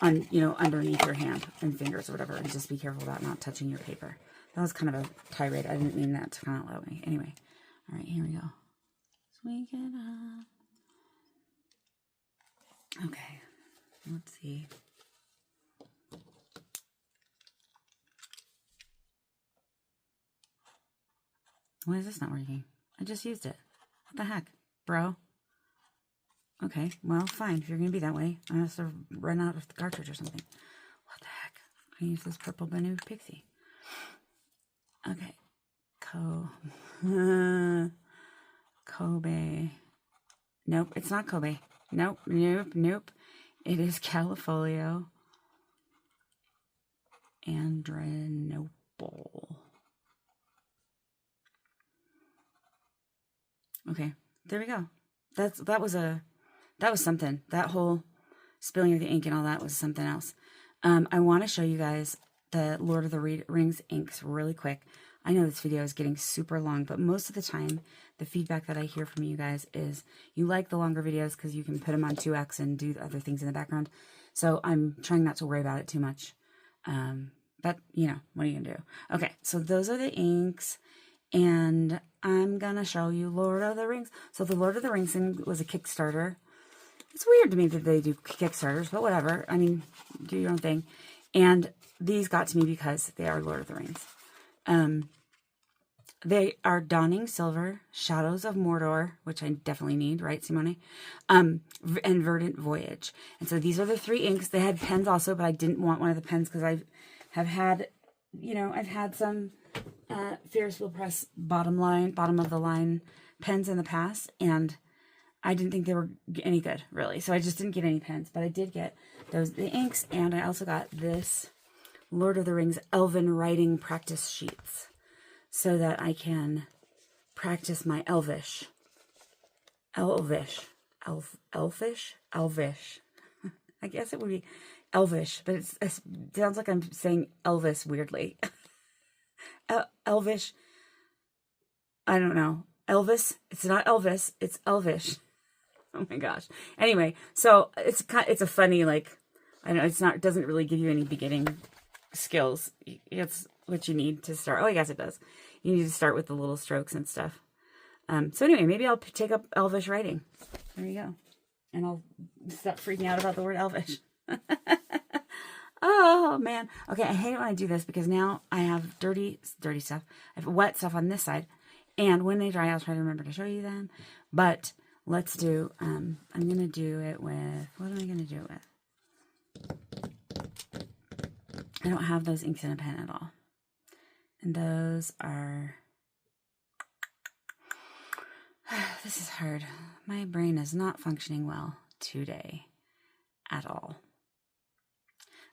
Speaker 1: underneath your hand and fingers or whatever, and just be careful about not touching your paper. That was kind of a tirade. I didn't mean that to kind of loud me. Anyway, all right, here we go. Swing it up. Okay, let's see. Why is this not working? I just used it. What the heck, bro? Okay, well, fine. If you're going to be that way, I must have run out of the cartridge or something. What the heck? I use this purple Banu Pixie. Okay. Kobe. Nope, it's not Kobe. Nope. It is Callifolio Andrinople. Okay, there we go. That was something. That whole spilling of the ink and all that was something else. I want to show you guys the Lord of the Rings inks really quick. I know this video is getting super long, but most of the time, the feedback that I hear from you guys is you like the longer videos because you can put them on 2x and do other things in the background. So I'm trying not to worry about it too much. But, what are you going to do? Okay, so those are the inks. And I'm going to show you Lord of the Rings. So the Lord of the Rings thing was a Kickstarter. It's weird to me that they do Kickstarters, but whatever. I mean, do your own thing. And these got to me because they are Lord of the Rings. They are Dawning Silver, Shadows of Mordor, which I definitely need, right, Simone? And Verdant Voyage. And so these are the 3 inks. They had pens also, but I didn't want one of the pens because I have had, you know, I've had some Ferris Wheel Press bottom of the line pens in the past, and I didn't think they were any good, really. So I just didn't get any pens, but I did get the inks, and I also got this Lord of the Rings Elven Writing Practice Sheets so that I can practice my Elvish. I guess it would be Elvish, but it sounds like I'm saying Elvis weirdly. Elvish. I don't know. Elvis. It's not Elvis. It's Elvish. Oh my gosh. Anyway, so it's a funny, like, I don't know, it doesn't really give you any beginning skills. It's what you need to start. Oh, I guess it does. You need to start with the little strokes and stuff. So anyway, maybe I'll take up Elvish writing. There you go. And I'll stop freaking out about the word Elvish. Oh, man. Okay, I hate it when I do this because now I have dirty stuff. I have wet stuff on this side. And when they dry, I'll try to remember to show you them. But let's do, I'm going to do it with, what am I going to do it with? I don't have those inks in a pen at all. And those are, this is hard. My brain is not functioning well today at all.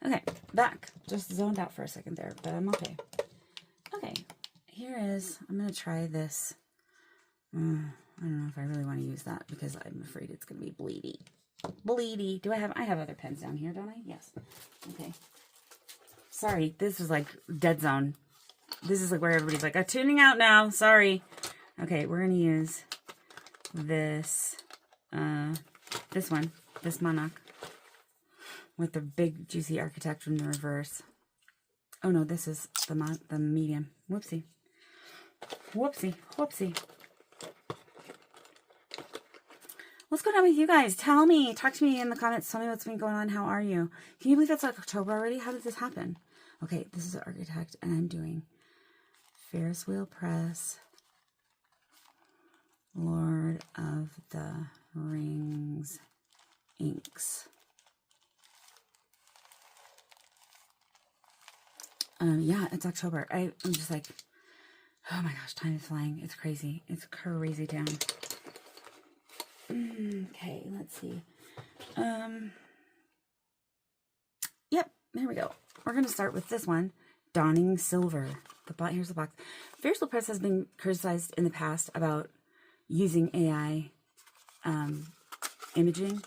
Speaker 1: Okay, back. Just zoned out for a second there, but I'm okay. Okay, here is, I'm going to try this. I don't know if I really want to use that because I'm afraid it's going to be bleedy. Bleedy. I have other pens down here, don't I? Yes. Okay. Sorry, this was like dead zone. This is like where everybody's like, I'm tuning out now. Sorry. Okay, we're going to use this, this Monoc with the big juicy architect from the reverse. Oh no, this is the medium. Whoopsie. Whoopsie. Whoopsie. What's going on with you guys? Tell me. Talk to me in the comments. Tell me what's been going on. How are you? Can you believe it's like October already? How did this happen? Okay, this is the architect, and I'm doing Ferris Wheel Press, Lord of the Rings inks. Yeah, it's October. I'm just like, oh my gosh, time is flying. It's crazy. It's crazy town. Okay, let's see. Yep, there we go. We're going to start with this one, Dawning Silver. Here's the box. Ferris Wheel Press has been criticized in the past about using AI imaging,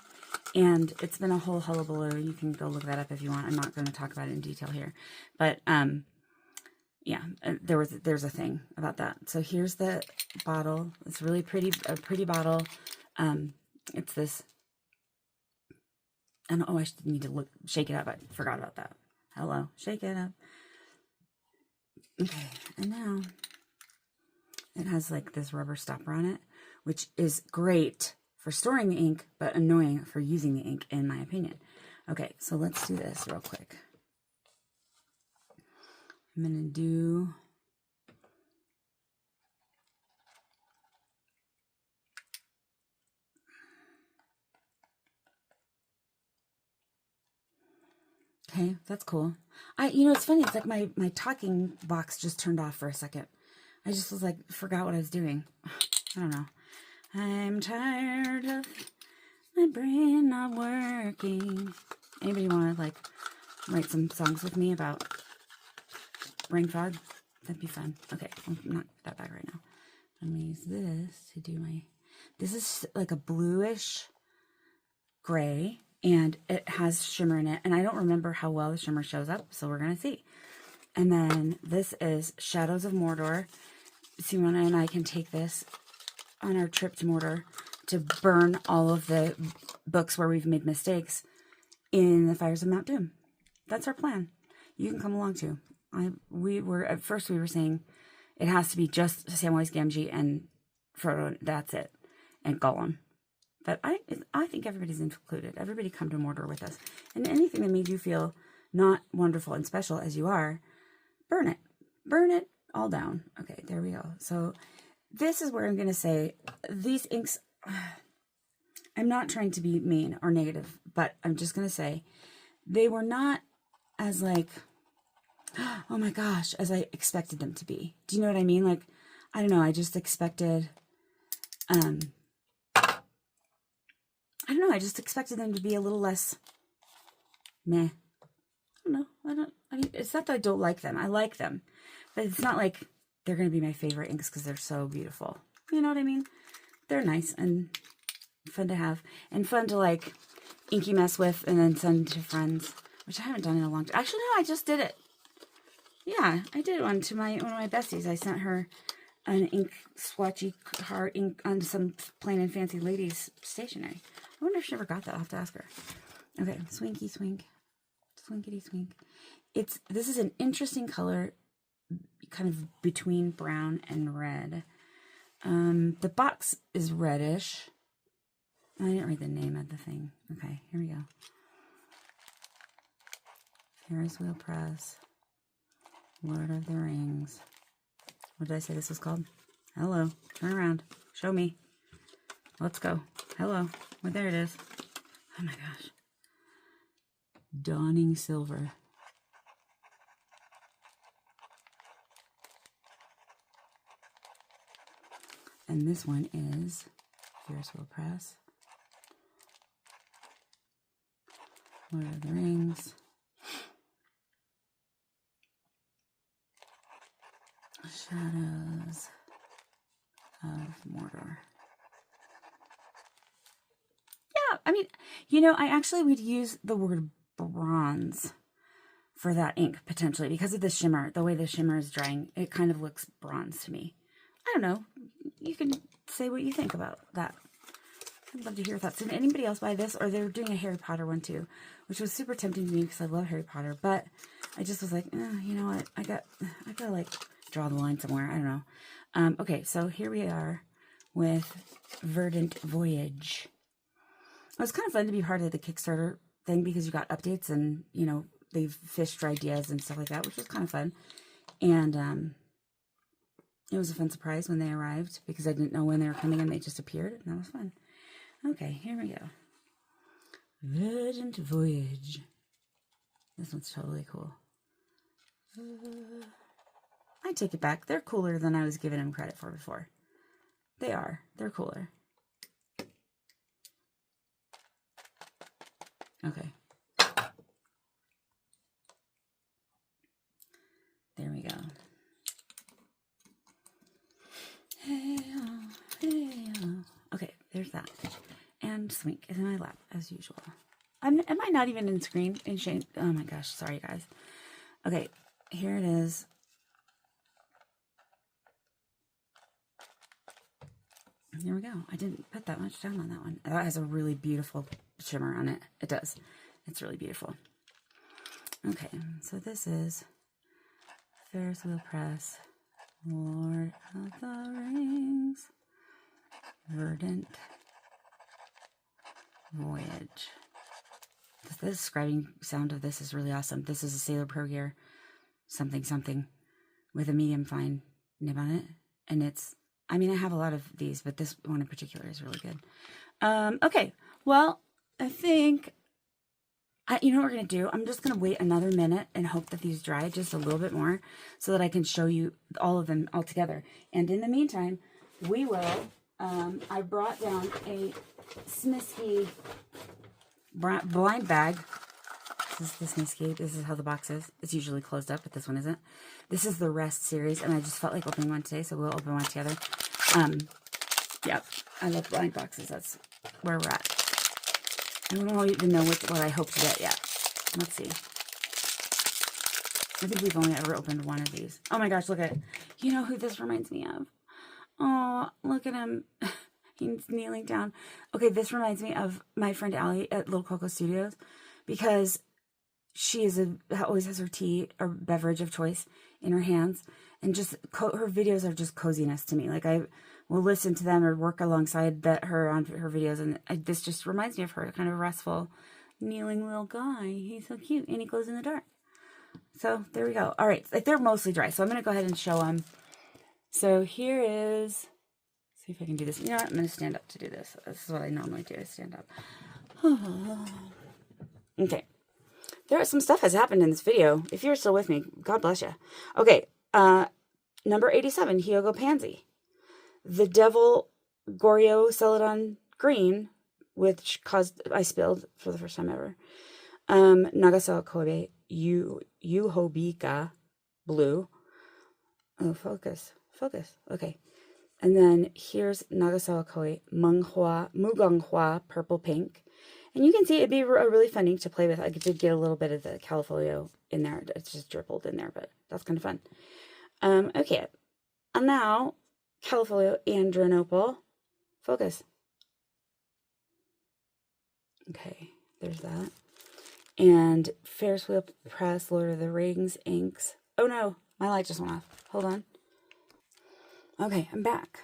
Speaker 1: and it's been a whole hullabaloo. You can go look that up if you want. I'm not going to talk about it in detail here, but yeah, there's a thing about that. So here's the bottle. It's really pretty, a pretty bottle. It's this. And oh, I need to shake it up. I forgot about that. Hello, shake it up. Okay, and now it has like this rubber stopper on it, which is great for storing the ink, but annoying for using the ink, in my opinion. Okay, so let's do this real quick. I'm gonna do okay, that's cool. You know, it's funny. It's like my talking box just turned off for a second. I just was like, forgot what I was doing. I don't know. I'm tired of my brain not working. Anybody want to like write some songs with me about brain fog? That'd be fun. Okay, I'm not that bad right now. I'm gonna use this to do my. This is like a bluish gray. And it has shimmer in it. And I don't remember how well the shimmer shows up. So we're going to see. And then this is Shadows of Mordor. Simona and I can take this on our trip to Mordor to burn all of the books where we've made mistakes in the fires of Mount Doom. That's our plan. You can come along too. At first we were saying, It has to be just Samwise Gamgee and Frodo. That's it. And Gollum. But I think everybody's included. Everybody come to Mordor with us. And anything that made you feel not wonderful and special as you are, burn it. Burn it all down. Okay, there we go. So this is where I'm going to say these inks, I'm not trying to be mean or negative, but I'm just going to say they were not as like, oh my gosh, as I expected them to be. Do you know what I mean? Like, I don't know. I just expected, I don't know. I just expected them to be a little less meh. I don't know. I mean, it's not that I don't like them. I like them. But it's not like they're going to be my favorite inks because they're so beautiful. You know what I mean? They're nice and fun to have. And fun to, like, inky mess with and then send to friends. Which I haven't done in a long time. Actually, no, I just did it. Yeah, I did one to one of my besties. I sent her an ink swatchy heart ink on some plain and fancy ladies stationery. I wonder if she ever got that. I'll have to ask her. Okay, swinky swink. Swinkity swink. This is an interesting color, kind of between brown and red. The box is reddish. I didn't read the name of the thing. Okay, here we go. Ferris Wheel Press. Lord of the Rings. What did I say this was called? Hello. Turn around. Show me. Let's go. Hello. Well, there it is. Oh my gosh. Dawning Silver. And this one is Ferris Wheel Press. Lord of the Rings. Shadows of Mordor. Yeah, I mean, you know, I actually would use the word bronze for that ink, potentially, because of the shimmer. The way the shimmer is drying, it kind of looks bronze to me. I don't know. You can say what you think about that. I'd love to hear your thoughts. Did anybody else buy this? Or they were doing a Harry Potter one too, which was super tempting to me because I love Harry Potter. But I just was like, you know what? I gotta like draw the line somewhere. I don't know. Okay, so here we are with Verdant Voyage. It was kind of fun to be part of the Kickstarter thing because you got updates and, you know, they've fished ideas and stuff like that, which was kind of fun. And it was a fun surprise when they arrived because I didn't know when they were coming and they just appeared, and that was fun. Okay, here we go. Verdant Voyage. This one's totally cool. I take it back. They're cooler than I was giving them credit for before. They are. They're cooler. Okay. There we go. Okay, there's that. And Swink is in my lap, as usual. Am I not even in screen? In shame? Oh my gosh, sorry guys. Okay, here it is. There we go. I didn't put that much down on that one. That has a really beautiful shimmer on it. It does. It's really beautiful. Okay, so this is Ferris Wheel Press, Lord of the Rings, Verdant Voyage. The describing sound of this is really awesome. This is a Sailor Pro Gear something with a medium fine nib on it. And it's, I mean, I have a lot of these, but this one in particular is really good. Okay, well, I think, you know what we're going to do? I'm just going to wait another minute and hope that these dry just a little bit more so that I can show you all of them all together. And in the meantime, we will, I brought down a Smiski Blind Bag. This is the Smiski. This is how the box is. It's usually closed up, but this one isn't. This is the Rest series, and I just felt like opening one today, so we'll open one together. Yeah, I love blind boxes. That's where we're at. I don't even know what I hope to get yet. Let's see. I think we've only ever opened one of these. Oh my gosh, look at it. You know who this reminds me of? Oh, look at him. He's kneeling down. Okay, this reminds me of my friend Allie at Little Coco Studios because she is always has her tea or beverage of choice in her hands. And just her videos are just coziness to me. Like I will listen to them or work alongside her on her videos. And this just reminds me of her, kind of restful, kneeling little guy. He's so cute. And he glows in the dark. So there we go. All right. Like they're mostly dry. So I'm going to go ahead and show them. So here is, see if I can do this. You know what? I'm going to stand up to do this. This is what I normally do. I stand up. Okay. Some stuff has happened in this video. If you're still with me, God bless you. Okay. Number 87, Hyogo Pansy. The Devil Goryeo Celadon Green, which I spilled for the first time ever. Nagasawa Kobe Yuhobika Blue. Oh, focus. Okay. And then here's Nagasawa Koi Mugonghwa Purple Pink. And you can see it'd be a really fun ink to play with. I did get a little bit of the Callifolio in there. It's just dribbled in there, but that's kind of fun. Okay. And now, Callifolio Andrinople. Focus. Okay, there's that. And Ferris Wheel Press, Lord of the Rings inks. Oh no, my light just went off. Hold on. Okay, I'm back.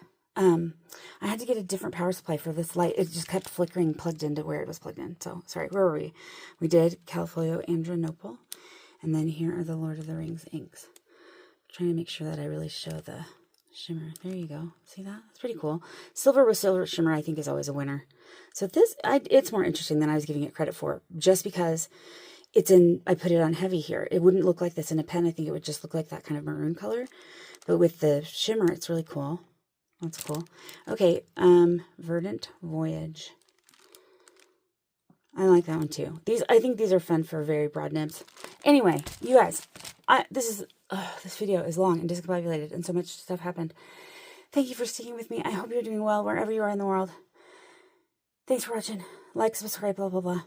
Speaker 1: I had to get a different power supply for this light. It just kept flickering plugged into where it was plugged in. So, sorry, where were we? We did Callifolio Andrinople. And then here are the Lord of the Rings inks. I'm trying to make sure that I really show the shimmer. There you go. See that? That's pretty cool. Silver with silver shimmer, I think, is always a winner. So this, it's more interesting than I was giving it credit for. Just because I put it on heavy here. It wouldn't look like this in a pen. I think it would just look like that kind of maroon color. But with the shimmer, it's really cool. That's cool. Okay, Verdant Voyage. I like that one too. I think these are fun for very broad nibs. Anyway, you guys, this video is long and discombobulated, and so much stuff happened. Thank you for sticking with me. I hope you're doing well wherever you are in the world. Thanks for watching. Like, subscribe, blah, blah, blah.